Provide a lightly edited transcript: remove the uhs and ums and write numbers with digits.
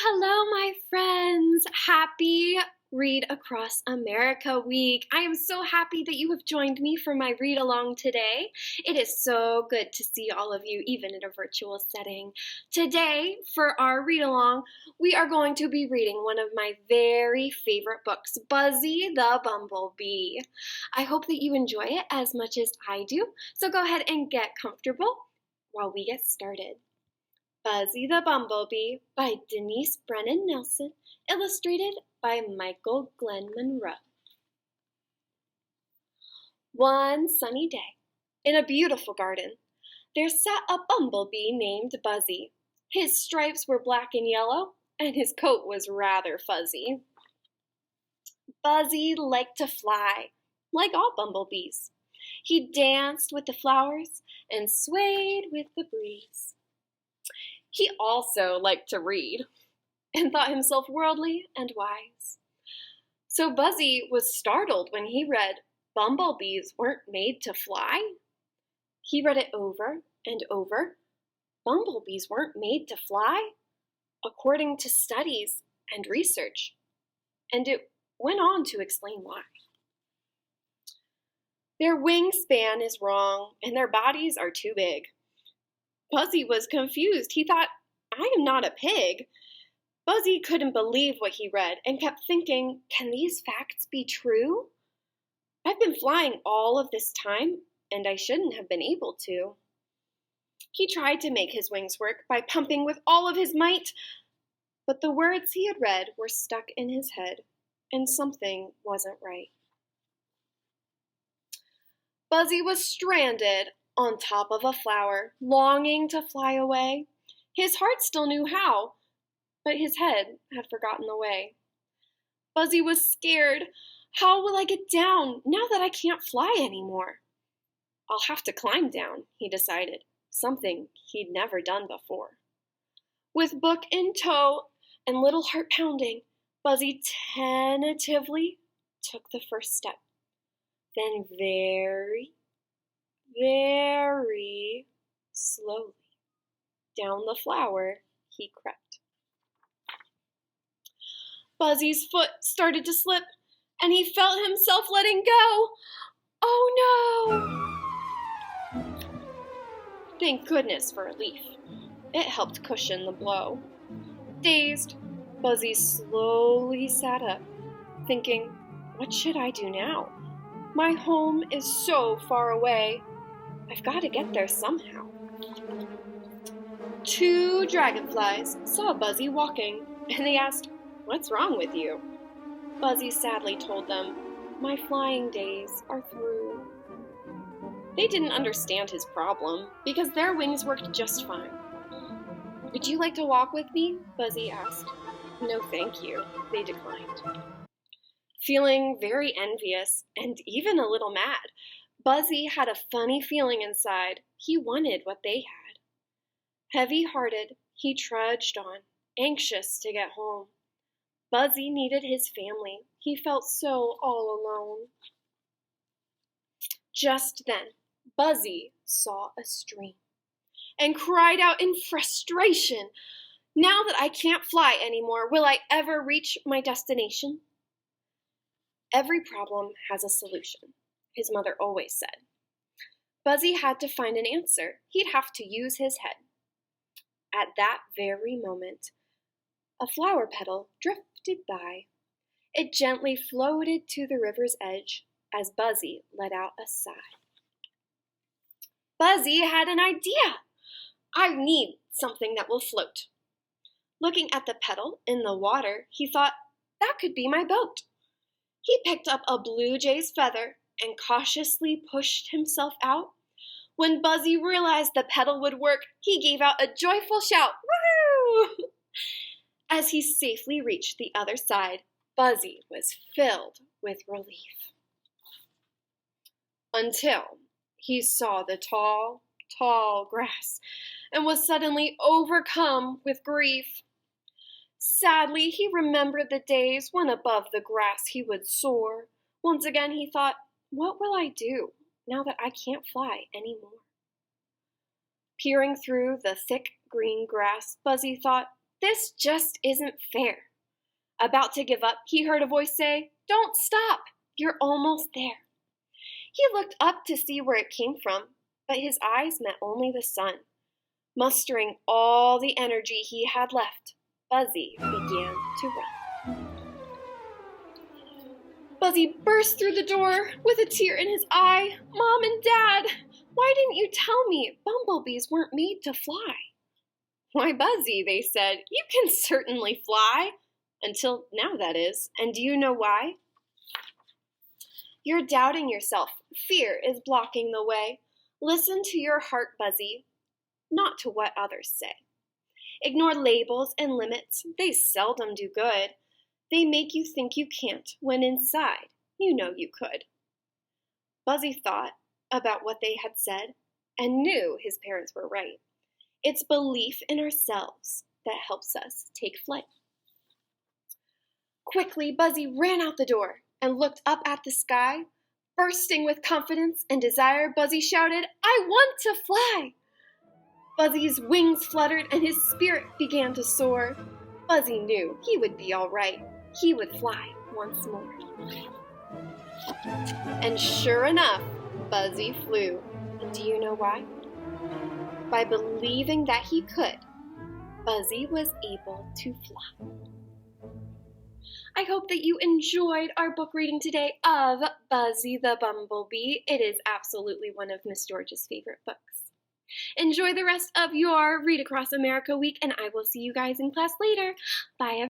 Hello, my friends. Happy Read Across America Week. I am so happy that you have joined me for my read along today. It is so good to see all of you, even in a virtual setting. Today, for our read along, we are going to be reading one of my very favorite books, Buzzy the Bumblebee. I hope that you enjoy it as much as I do, so go ahead and get comfortable while we get started. Buzzy the Bumblebee by Denise Brennan-Nelson, illustrated by Michael Glenn Monroe. One sunny day, in a beautiful garden, there sat a bumblebee named Buzzy. His stripes were black and yellow, and his coat was rather fuzzy. Buzzy liked to fly, like all bumblebees. He danced with the flowers and swayed with the breeze. He also liked to read and thought himself worldly and wise. So Buzzy was startled when he read bumblebees weren't made to fly. He read it over and over. Bumblebees weren't made to fly, according to studies and research. And it went on to explain why. Their wingspan is wrong and their bodies are too big. Buzzy was confused. He thought, I am not a pig. Buzzy couldn't believe what he read and kept thinking, can these facts be true? I've been flying all of this time, and I shouldn't have been able to. He tried to make his wings work by pumping with all of his might, but the words he had read were stuck in his head, and something wasn't right. Buzzy was stranded on top of a flower, longing to fly away. His heart still knew how, but his head had forgotten the way. Buzzy was scared. How will I get down now that I can't fly anymore? I'll have to climb down, he decided, something he'd never done before. With book in tow and little heart pounding, Buzzy tentatively took the first step. Then very slowly down the flower he crept. Buzzy's foot started to slip, and he felt himself letting go. Oh no! Thank goodness for a leaf. It helped cushion the blow. Dazed, Buzzy slowly sat up, thinking, what should I do now? My home is so far away. I've got to get there somehow. 2 dragonflies saw Buzzy walking, and they asked, what's wrong with you? Buzzy sadly told them, my flying days are through. They didn't understand his problem, because their wings worked just fine. Would you like to walk with me? Buzzy asked. No, thank you, they declined. Feeling very envious and even a little mad, Buzzy had a funny feeling inside. He wanted what they had. Heavy-hearted, he trudged on, anxious to get home. Buzzy needed his family. He felt so all alone. Just then, Buzzy saw a stream and cried out in frustration, now that I can't fly anymore, will I ever reach my destination? Every problem has a solution, his mother always said. Buzzy had to find an answer. He'd have to use his head. At that very moment, a flower petal drifted by. It gently floated to the river's edge as Buzzy let out a sigh. Buzzy had an idea. I need something that will float. Looking at the petal in the water, he thought, that could be my boat. He picked up a blue jay's feather and cautiously pushed himself out. When Buzzy realized the petal would work, he gave out a joyful shout, woohoo! As he safely reached the other side, Buzzy was filled with relief. Until he saw the tall, tall grass and was suddenly overcome with grief. Sadly, he remembered the days when above the grass he would soar. Once again he thought, what will I do now that I can't fly anymore? Peering through the thick green grass, Buzzy thought, This just isn't fair. About to give up, he heard a voice say, "Don't stop, you're almost there." He looked up to see where it came from, but his eyes met only the sun. Mustering all the energy he had left, Buzzy began to run. Buzzy burst through the door with a tear in his eye. "Mom and Dad, why didn't you tell me bumblebees weren't made to fly?" "Why, Buzzy," they said, "you can certainly fly. Until now, that is. And do you know why?" You're doubting yourself. Fear is blocking the way. Listen to your heart, Buzzy, not to what others say. Ignore labels and limits. They seldom do good. They make you think you can't, when inside you know you could. Buzzy thought about what they had said and knew his parents were right. It's belief in ourselves that helps us take flight. Quickly, Buzzy ran out the door and looked up at the sky. Bursting with confidence and desire, Buzzy shouted, "I want to fly!" Buzzy's wings fluttered and his spirit began to soar. Buzzy knew he would be all right. He would fly once more. And sure enough, Buzzy flew. And do you know why? By believing that he could, Buzzy was able to fly. I hope that you enjoyed our book reading today of Buzzy the Bumblebee. It is absolutely one of Miss George's favorite books. Enjoy the rest of your Read Across America week, and I will see you guys in class later. Bye, everyone.